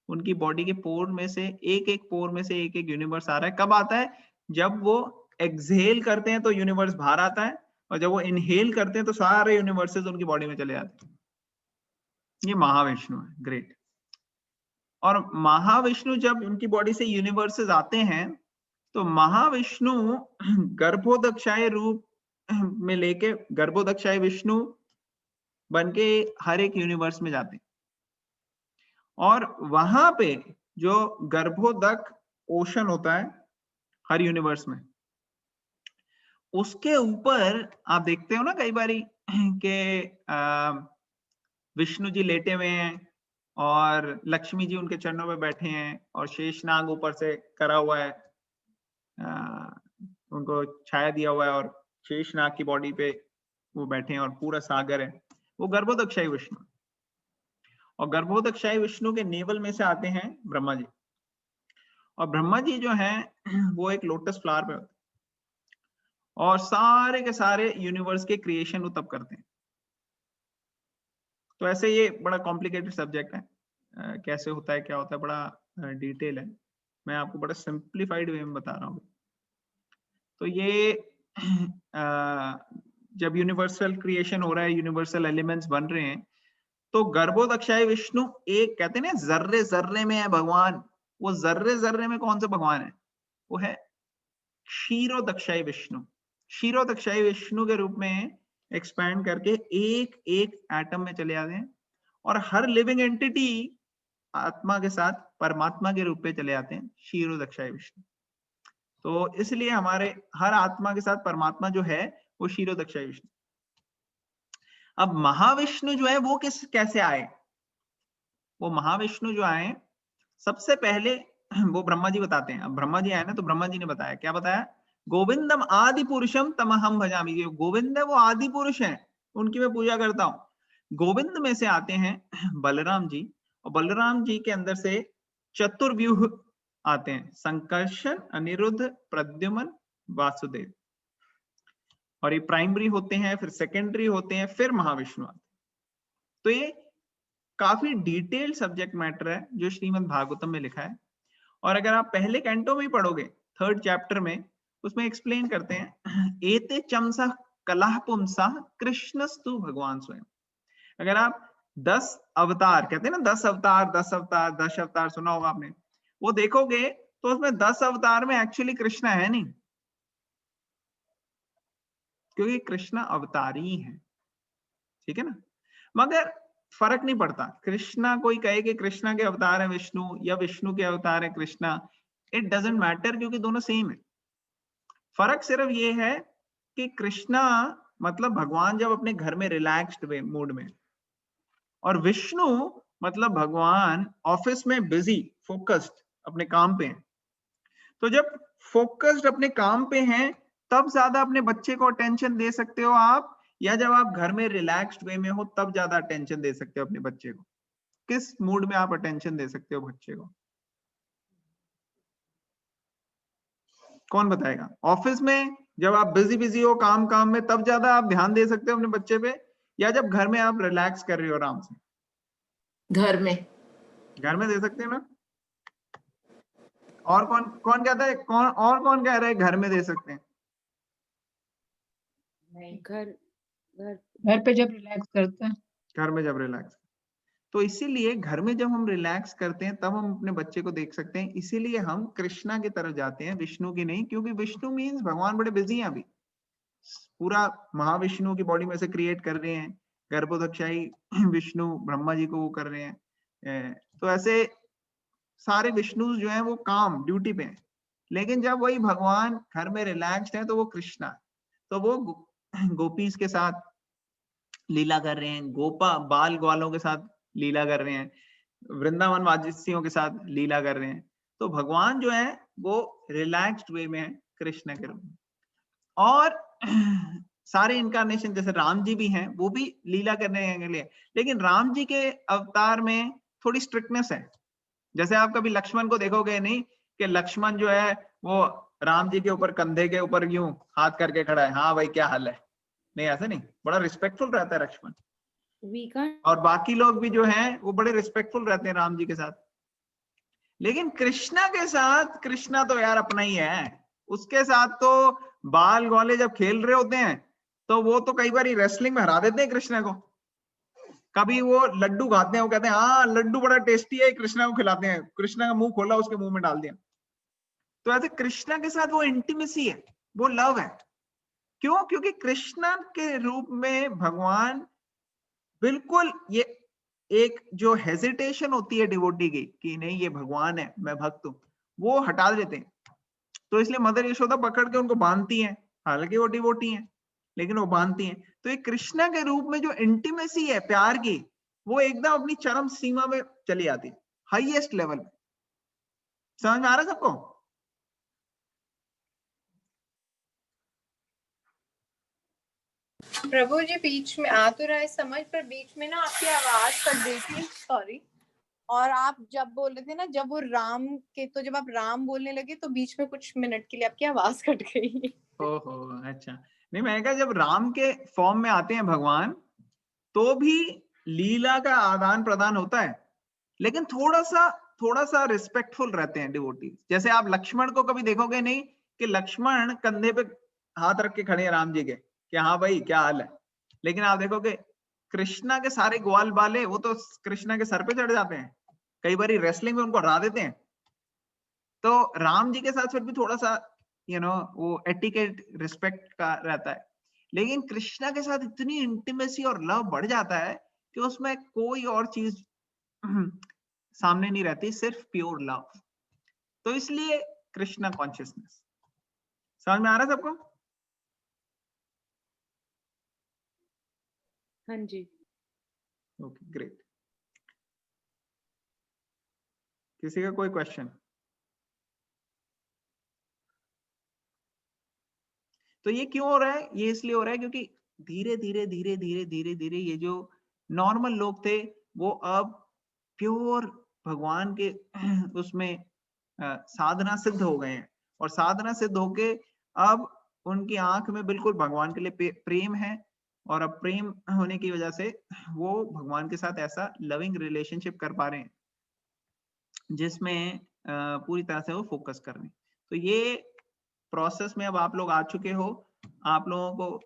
उनकी बॉडी के पोर में से एक एक पोर में से एक एक यूनिवर्स आ रहा है। कब आता है? जब वो एक्सहेल करते हैं तो यूनिवर्स बाहर आता है, और जब वो इनहेल करते हैं तो सारे यूनिवर्सेस उनकी बॉडी में चले जाते हैं। ये महाविष्णु है, ग्रेट। और महाविष्णु जब उनकी बॉडी से यूनिवर्सेस आते हैं, तो महाविष्णु गर्भोदक्षाय रूप में लेके गर्भोदक्षाय विष्णु बनके हर एक यूनिवर्स में जाते हैं, और वहां पे जो गर्भोदक ओशन होता है हर यूनिवर्स में, उसके ऊपर आप देखते हो ना कई बारी के विष्णु जी लेटे हुए हैं और लक्ष्मी जी उनके चरणों में बैठे हैं, और शेषनाग ऊपर से करा हुआ है, उनको छाया दिया हुआ है, और शेषनाग की बॉडी पे वो बैठे हैं, और पूरा सागर है। वो गर्भोदक्षाई विष्णु, और गर्भोदक्षाई विष्णु के नेवल में से आते हैं ब्रह्मा जी, और ब्रह्मा जी जो हैं वो एक लोटस फ्लावर पे होते हैं, और सारे के सारे यूनिवर्स के क्रिएशन वो तब करते हैं। तो ऐसे ये बड़ा कॉम्प्लिकेटेड सब्जेक्ट है, कैसे होता है, क्या होता है, बड़ा डिटेल है। मैं आपको बड़ा सिंप्लीफाइड वे में बता रहा हूँ। तो ये जब यूनिवर्सल क्रिएशन हो रहा है, यूनिवर्सल एलिमेंट्स बन रहे हैं, तो गर्भोदक्षाय विष्णु एक कहते हैं ना जर्रे जर्रे में है भगवान। वो जर्रे जर्रे में कौन सा भगवान है? वो है क्षीरोदक्षाय विष्णु। क्षीरोदक्षाय विष्णु के रूप में एक्सपैंड करके एक एक एटम में चले आते हैं, और हर लिविंग एंटिटी आत्मा के साथ परमात्मा के रूप में चले आते हैं, क्षीरोदक्षाय विष्णु। तो इसलिए हमारे हर आत्मा के साथ परमात्मा जो है वो क्षीरोदक्षाय विष्णु। अब महाविष्णु जो है वो कैसे आए? वो महाविष्णु जो आए, सबसे पहले वो ब्रह्मा जी बताते हैं। अब ब्रह्मा जी आए ना, तो ब्रह्मा जी ने बताया, क्या बताया? गोविंदम आदि पुरुषम तमहम भजामि। जो गोविंद है वो आदि पुरुष है, उनकी मैं पूजा करता हूँ। गोविंद में से आते हैं बलराम जी, और बलराम जी के अंदर से चतुर्व्यूह आते हैं, संकर्षण, अनिरुद्ध, प्रद्युम्न, वासुदेव। और ये प्राइमरी होते हैं, फिर सेकेंडरी होते हैं, फिर महाविष्णु आते हैं। तो ये काफी डिटेल्ड सब्जेक्ट मैटर है जो श्रीमद् भागवतम में लिखा है। और अगर आप पहले कैंटो में ही पढ़ोगे, 3rd चैप्टर में, उसमें एक्सप्लेन करते हैं, एते चमसा कलह पुंसा कृष्णस्तु भगवान स्वयं। अगर आप 10 अवतार कहते हैं ना, 10 अवतार 10 अवतार 10 अवतार सुना होगा आपने, वो देखोगे तो उसमें 10 अवतार में एक्चुअली कृष्णा है नहीं, क्योंकि कृष्णा अवतारी है, ठीक है ना। मगर फर्क नहीं पड़ता, कृष्णा कोई कहे कि कृष्णा के अवतार है विष्णु या विष्णु के अवतार है कृष्णा, इट डजंट मैटर, क्योंकि दोनों सेम है। फर्क सिर्फ ये है कि कृष्णा मतलब भगवान जब अपने घर में रिलैक्स्ड मूड में, और विष्णु मतलब भगवान ऑफिस में बिजी फोकस्ड अपने काम पे हैं। तो जब फोकस्ड अपने काम पे हैं तब ज्यादा अपने बच्चे को अटेंशन दे सकते हो आप, या जब आप घर में रिलैक्स्ड वे में हो तब ज्यादा अटेंशन दे सकते हो अपने बच्चे को? किस मूड में आप अटेंशन दे सकते हो बच्चे को? कौन बताएगा? ऑफिस में जब आप बिजी हो काम में तब ज्यादा आप ध्यान दे सकते हो अपने बच्चे पे, या जब घर में आप रिलैक्स कर रहे हो आराम से? घर में। घर में दे सकते हैं ना। और कौन कौन कहता है, कौन कह रहा है घर में दे सकते हैं? घर घर घर पे जब रिलैक्स करते हैं। घर में जब रिलैक्स, तो इसीलिए घर में जब हम रिलैक्स करते हैं तब हम अपने बच्चे को देख सकते हैं। इसीलिए हम कृष्णा की तरफ जाते हैं, विष्णु की नहीं, क्योंकि विष्णु मीन्स भगवान बड़े बिजी हैं अभी, पूरा महाविष्णु की बॉडी में से क्रिएट कर रहे हैं, गर्भोदकशाही विष्णु ब्रह्मा जी को वो कर रहे हैं। तो ऐसे सारे विष्णु जो हैं वो काम ड्यूटी पे हैं। लेकिन जब वही भगवान घर में रिलैक्स्ड है तो वो कृष्णा है। तो वो गोपीज के साथ लीला कर रहे हैं, बाल ग्वालों के साथ लीला कर रहे हैं, वृंदावन वासियों के साथ लीला कर रहे हैं। तो भगवान जो है वो रिलैक्स्ड वे में है कृष्ण के रूप में। और सारे इनकारनेशन जैसे राम जी भी हैं, वो भी लीला करने के लिए, लेकिन राम जी के अवतार में थोड़ी स्ट्रिक्टनेस है। जैसे आप कभी लक्ष्मण को देखोगे नहीं कि लक्ष्मण जो है वो राम जी के ऊपर कंधे के ऊपर यूं हाथ करके खड़ा है, हाँ भाई क्या हाल है, नहीं ऐसा नहीं, बड़ा रिस्पेक्टफुल रहता है लक्ष्मण। और बाकी लोग भी जो हैं वो बड़े रिस्पेक्टफुल रहते हैं राम जी के साथ। लेकिन कृष्णा के साथ, कृष्णा तो यार अपना ही है, उसके साथ तो बाल ग्वाले जब खेल रहे होते हैं तो वो तो कई बार रेसलिंग में हरा देते हैं कृष्णा को। कभी वो लड्डू खाते हैं, वो कहते हैं हाँ लड्डू बड़ा टेस्टी है, कृष्णा को खिलाते हैं, कृष्णा का मुंह खोला उसके मुंह में डाल दिया। तो ऐसे कृष्णा के साथ वो इंटीमेसी है, वो लव है। क्यों? क्योंकि कृष्णा के रूप में भगवान बिल्कुल ये एक जो हेजिटेशन होती है डिवोटी की कि नहीं ये भगवान है मैं भक्त हूं, वो हटा देते हैं। तो इसलिए मदर यशोदा पकड़ के उनको बांधती हैं, हालांकि वो डिवोटी हैं लेकिन वो बांधती हैं। तो ये कृष्णा के रूप में जो इंटीमेसी है प्यार की, वो एकदम अपनी चरम सीमा में चली आती है, हाईएस्ट लेवल पे। समझ में आ रहा है सबको? प्रभु जी बीच में आ तो रहा है समझ, पर बीच में ना आपकी आवाज कट गई थी, सॉरी। और आप जब बोल रहे थे ना, जब वो राम के, तो जब आप राम बोलने लगे तो बीच में कुछ मिनट के लिए आपकी आवाज कट गई। ओहो अच्छा, नहीं मैंने कहा जब राम के फॉर्म में आते हैं भगवान तो भी लीला का आदान प्रदान होता है, लेकिन थोड़ा सा रिस्पेक्टफुल रहते हैं डिवोटीज। जैसे आप लक्ष्मण को कभी देखोगे नहीं कि लक्ष्मण कंधे पे हाथ रख के खड़े हैं राम जी के कि हाँ भाई क्या हाल है, लेकिन आप देखोगे कृष्णा के सारे ग्वाल बाले वो तो कृष्णा के सर पे चढ़ जाते हैं, कई बार रेसलिंग में उनको हरा देते हैं। तो राम जी के साथ फिर भी थोड़ा सा वो एटिकेट रिस्पेक्ट का रहता है, लेकिन कृष्णा के साथ इतनी इंटीमेसी और लव बढ़ जाता है कि उसमें कोई और चीज सामने नहीं रहती, सिर्फ प्योर लव। तो इसलिए कृष्णा कॉन्शियसनेस। समझ में आ रहा है सबको? हाँ जी। Okay great. किसी का कोई क्वेश्चन? तो ये क्यों हो रहा है? ये इसलिए हो रहा है क्योंकि धीरे धीरे ये जो नॉर्मल लोग थे वो अब प्योर भगवान के उसमें साधना सिद्ध हो गए हैं, और साधना सिद्ध होके अब उनकी आंख में बिल्कुल भगवान के लिए प्रेम है, और अब प्रेम होने की वजह से वो भगवान के साथ ऐसा लविंग रिलेशनशिप कर पा रहे हैं जिसमें पूरी तरह से वो फोकस कर रहे हैं। तो ये प्रोसेस में अब आप लोग आ चुके हो। आप लोगों को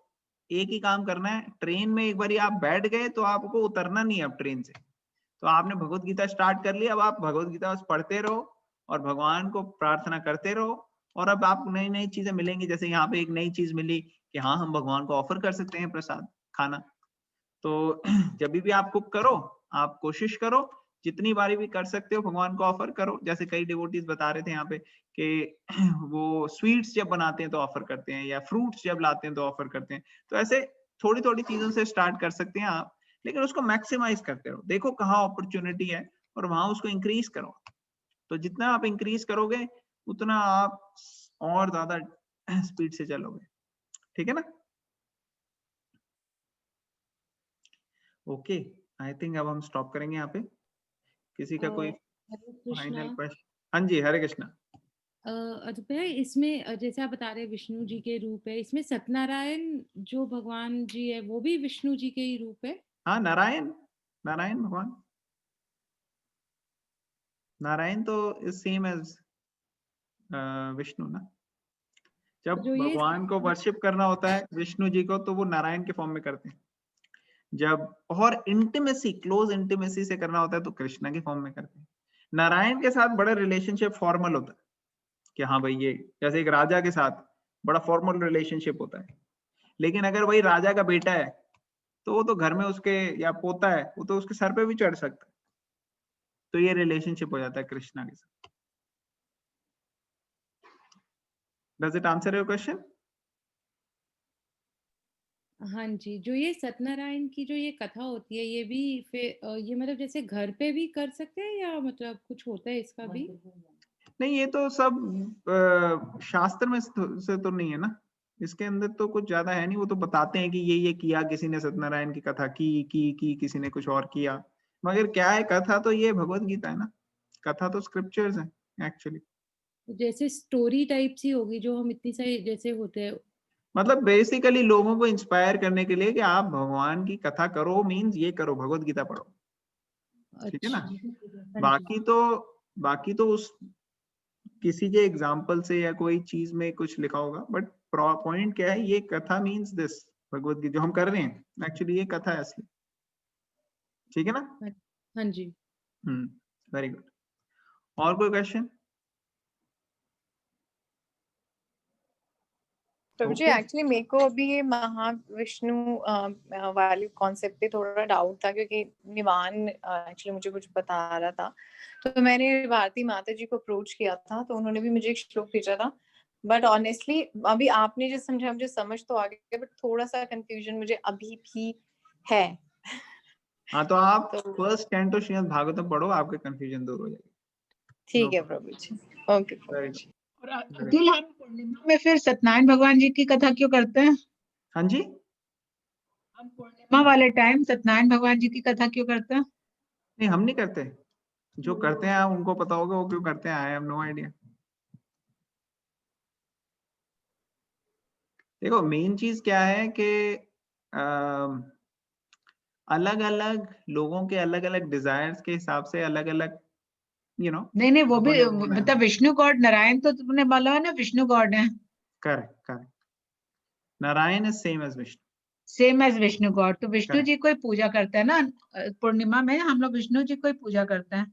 एक ही काम करना है, ट्रेन में एक बार आप बैठ गए तो आपको उतरना नहीं है अब ट्रेन से। तो आपने भगवत गीता स्टार्ट कर लिया, अब आप भगवत गीता पढ़ते रहो और भगवान को प्रार्थना करते रहो, और अब आपको नई नई चीजें मिलेंगी। जैसे यहाँ पे एक नई चीज मिली कि हाँ हम भगवान को ऑफर कर सकते हैं प्रसाद खाना, तो जब भी आप कुक करो, आप कोशिश करो जितनी बारी भी कर सकते हो भगवान को ऑफर करो। जैसे कई डिवोटीज बता रहे थे यहाँ पे कि वो स्वीट्स जब बनाते हैं तो ऑफर करते हैं, या फ्रूट्स जब लाते हैं तो ऑफर करते हैं। तो ऐसे थोड़ी थोड़ी चीजों से स्टार्ट कर सकते हैं आप, लेकिन उसको मैक्सिमाइज करते रहो। देखो कहाँ अपॉर्चुनिटी है और वहां उसको इंक्रीज करो। तो जितना आप इंक्रीज करोगे उतना आप और ज्यादा स्पीड से चलोगे। ठीक है ना? ओके, आई थिंक अब हम स्टॉप करेंगे यहाँ पे। किसी का कोई हरे फाइनल कृष्णा। क्वेश्चन? हाँ जी, हरे कृष्णा। अद्भुत है इसमें, जैसे आप बता रहे हैं विष्णु जी के रूप है, इसमें सत्यनारायण जो भगवान जी है वो भी विष्णु जी के ही रूप है। हाँ, नारायण, नारायण भगवान। नारायण तो इज सेम एज विष्णु ना। जब जो ये भगवान को वर्शिप करना होता है विष्णु जी को, तो वो नारायण के फॉर्म में करते हैं। जब और इंटीमेसी, क्लोज इंटीमेसी से करना होता है तो कृष्णा के फॉर्म में करते हैं। नारायण के साथ बड़ा रिलेशनशिप फॉर्मल होता है कि हाँ भाई, ये जैसे एक राजा के साथ बड़ा फॉर्मल रिलेशनशिप होता है। लेकिन अगर वही राजा का बेटा है तो वो तो घर में उसके, या पोता है, वो तो उसके सर पे भी चढ़ सकता है। तो ये रिलेशनशिप हो जाता है कृष्णा के साथ। Does it answer your question? हाँ जी, जो ये सत्यनारायण की जो ये कथा होती है, ये भी फिर ये मतलब जैसे घर पे भी कर सकते हैं या मतलब कुछ होता है इसका भी? नहीं, ये तो सब शास्त्र में से तो नहीं है ना। इसके अंदर तो कुछ ज्यादा है नहीं। वो तो बताते हैं कि ये किया, किसी ने सत्यनारायण की कथा की किसी ने कुछ और किया। मगर क्या है कथा? तो ये भगवत गीता है ना। कथा तो स्क्रिप्चर्स है एक्चुअली। जैसे स्टोरी टाइप सी होगी जो हम इतनी सारी जैसे होते हैं। मतलब बेसिकली लोगों को इंस्पायर करने के लिए कि आप भगवान की कथा करो, मीन्स ये करो, भगवत गीता पढ़ो। ठीक है ना? हाँ जी। बाकी तो उस किसी के एग्जाम्पल से या कोई चीज में कुछ लिखा होगा, बट पॉइंट क्या है, ये कथा मीन्स दिस। भगवत गीता जो हम कर रहे हैं एक्चुअली ये कथा है असली। ठीक है ना? हाँ जी। Very good. और कोई क्वेश्चन? प्रभु जी, Okay. एक्चुअली मेरे को अभी ये महाविष्णु वाले कॉन्सेप्ट पे थोड़ा डाउट था, क्योंकि निवान एक्चुअली मुझे कुछ बता रहा था। तो मैंने भारती माता जी को अप्रोच किया था, तो उन्होंने भी मुझे एक श्लोक भेजा था। बट ऑनेस्टली अभी आपने जो समझा मुझे समझ तो आ गया, बट थोड़ा सा कंफ्यूजन मुझे अभी भी है। हाँ, तो आप तो फर्स्ट कैंटो श्रीमद् भागवतम पढ़ो, आपके कंफ्यूजन दूर हो जाएगी। ठीक है प्रभु जी। ओके प्रभु वेरी जी। और अतुल, हम पूर्णिमा में फिर सत्यनारायण भगवान जी की कथा क्यों करते हैं? हाँ जी, हम पूर्णिमा वाले टाइम सत्यनारायण भगवान जी की कथा क्यों करते हैं? नहीं हम नहीं करते। जो करते हैं उनको पता होगा वो क्यों करते हैं। I have no idea. देखो मेन चीज क्या है कि अलग अलग लोगों के अलग अलग डिजायर्स के हिसाब से अलग अलग नहीं, वो भी लोग बनाए। मतलब विष्णु गॉड नारायण तो तुमने बोला है ना, विष्णु गॉड है। Correct correct. Narayan is same as Vishnu. Same as Vishnu God, तो विष्णु Correct. जी को ही पूजा करते हैं ना। पूर्णिमा में हम लोग विष्णु जी को ही पूजा करते हैं।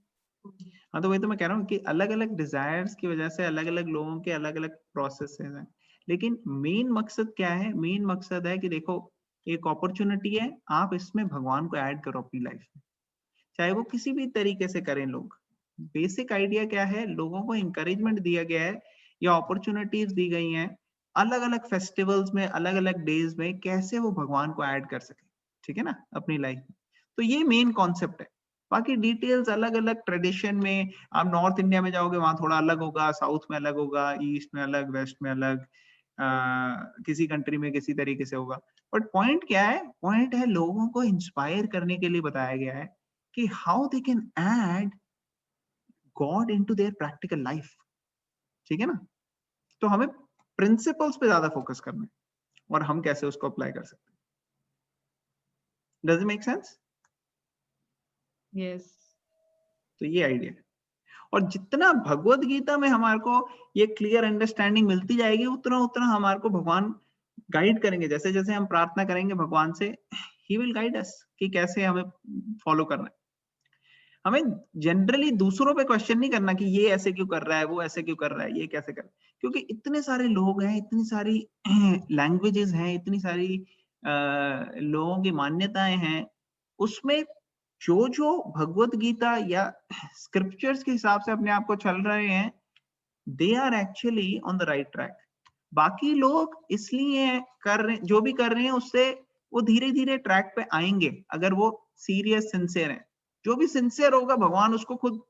हाँ, तो वही तो मैं कह रहा हूँ कि अलग अलग डिजायर्स की वजह से अलग अलग लोगों के अलग अलग प्रोसेसेस हैं। लेकिन मेन मकसद क्या है? मेन मकसद है कि देखो एक अपॉर्चुनिटी है, आप इसमें भगवान को ऐड करो अपनी लाइफ में, चाहे वो किसी भी तरीके से करें लोग। बेसिक आइडिया क्या है? लोगों को इंकरेजमेंट दिया गया है या अपॉर्चुनिटीज दी गई हैं अलग अलग फेस्टिवल्स में, अलग अलग डेज में, कैसे वो भगवान को ऐड कर सके। ठीक है ना? अपनी लाइफ में। तो ये मेन कॉन्सेप्ट है। बाकी डिटेल्स अलग अलग ट्रेडिशन में, आप नॉर्थ इंडिया में जाओगे वहां थोड़ा अलग होगा, साउथ में अलग होगा, ईस्ट में अलग, वेस्ट में अलग, किसी कंट्री में किसी तरीके से होगा। बट पॉइंट क्या है? पॉइंट है लोगों को इंस्पायर करने के लिए बताया गया है कि how they can add God into their practical life. ठीक है ना? तो हमें प्रिंसिपल्स पे ज्यादा फोकस करना है और हम कैसे उसको अप्लाई कर सकते हैं। Does it make sense? Yes. तो ये आइडिया है। और जितना भगवत गीता में हमारे को ये क्लियर अंडरस्टैंडिंग मिलती जाएगी, उतना उतना हमारे को भगवान गाइड करेंगे। जैसे जैसे हम प्रार्थना करेंगे भगवान से, ही विल गाइड अस कि कैसे हमें फॉलो करना है। हमें जनरली दूसरों पे क्वेश्चन नहीं करना कि ये ऐसे क्यों कर रहा है, वो ऐसे क्यों कर रहा है, ये कैसे कर रहा है। क्योंकि इतने सारे लोग हैं, इतनी सारी लैंग्वेजेस हैं, इतनी सारी लोगों की मान्यताएं हैं, उसमें जो जो भगवत गीता या स्क्रिप्चर्स के हिसाब से अपने आप को चल रहे हैं, they are actually on the right track. बाकी लोग इसलिए कर रहे, जो भी कर रहे हैं उससे वो धीरे धीरे ट्रैक पे आएंगे अगर वो सीरियस सिंसियर हैं। जो भी सिंसियर होगा भगवान उसको खुद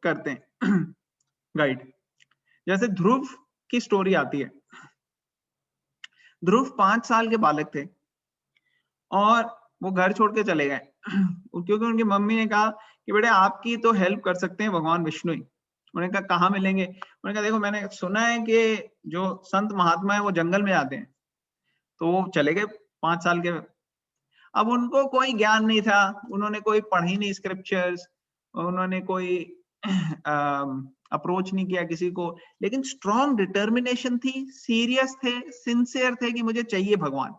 करते हैं गाइड। जैसे ध्रुव की स्टोरी आती है। ध्रुव 5 साल के बालक थे और वो घर छोड़ के चले गए क्योंकि उनकी मम्मी ने कहा कि बेटे आपकी तो हेल्प कर सकते हैं भगवान विष्णु ही। उन्होंने कहा कहाँ मिलेंगे? उन्होंने कहा देखो मैंने सुना है कि जो संत महात्मा है वो जंगल में आते हैं। तो वो चले गए 5 साल के। अब उनको कोई ज्ञान नहीं था, उन्होंने कोई पढ़ी नहीं स्क्रिप्चर्स, उन्होंने कोई अप्रोच नहीं किया किसी को, लेकिन स्ट्रॉन्ग डिटर्मिनेशन थी, सीरियस थे, सिंसियर थे कि मुझे चाहिए भगवान।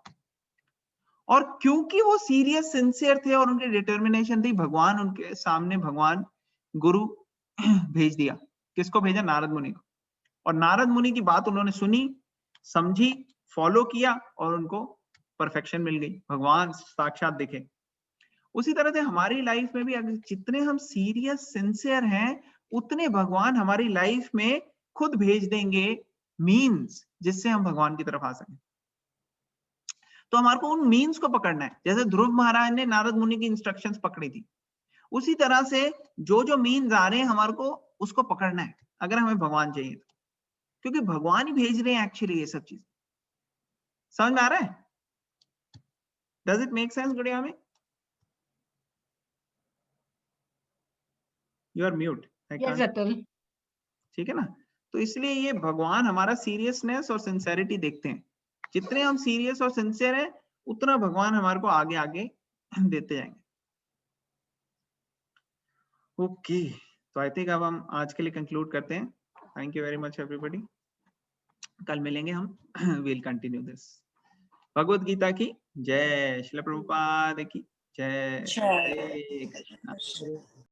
और क्योंकि वो सीरियस सिंसियर थे और उनकी डिटर्मिनेशन थी, भगवान उनके सामने, भगवान गुरु भेज दिया। किसको भेजा? नारद मुनि को। और नारद मुनि की बात उन्होंने सुनी, समझी, फॉलो किया और उनको परफेक्शन मिल गई, भगवान साक्षात दिखे। उसी तरह से हमारी लाइफ में भी अगर जितने हम सीरियस सिंसियर हैं, उतने भगवान हमारी लाइफ में खुद भेज देंगे मीन्स जिससे हम भगवान की तरफ आ सकें। तो हमारे को उन मीन्स को पकड़ना है। जैसे ध्रुव महाराज ने नारद मुनि की इंस्ट्रक्शंस पकड़ी थी, उसी तरह से जो जो मीन्स आ रहे हैं हमारे को उसको पकड़ना है अगर हमें भगवान चाहिए तो, क्योंकि भगवान ही भेज रहे हैं एक्चुअली ये सब चीज। समझ में आ रहा है? डज इट मेक सेंस गुड़िया में? You are mute. Yes, Atul. ठीक है ना? तो इसलिए ये भगवान हमारा सीरियसनेस और सिंसेरिटी देखते हैं। जितने हम सीरियस और सिंसियर हैं उतना भगवान हमारे को आगे आगे देते जाएंगे। ओके, तो आई थिंक अब हम आज के लिए कंक्लूड करते हैं। Thank you very much everybody. कल मिलेंगे हम, will continue this. Bhagavad Gita की जय, श्रील प्रभुपाद की जय। Sure. हरे कृष्णा।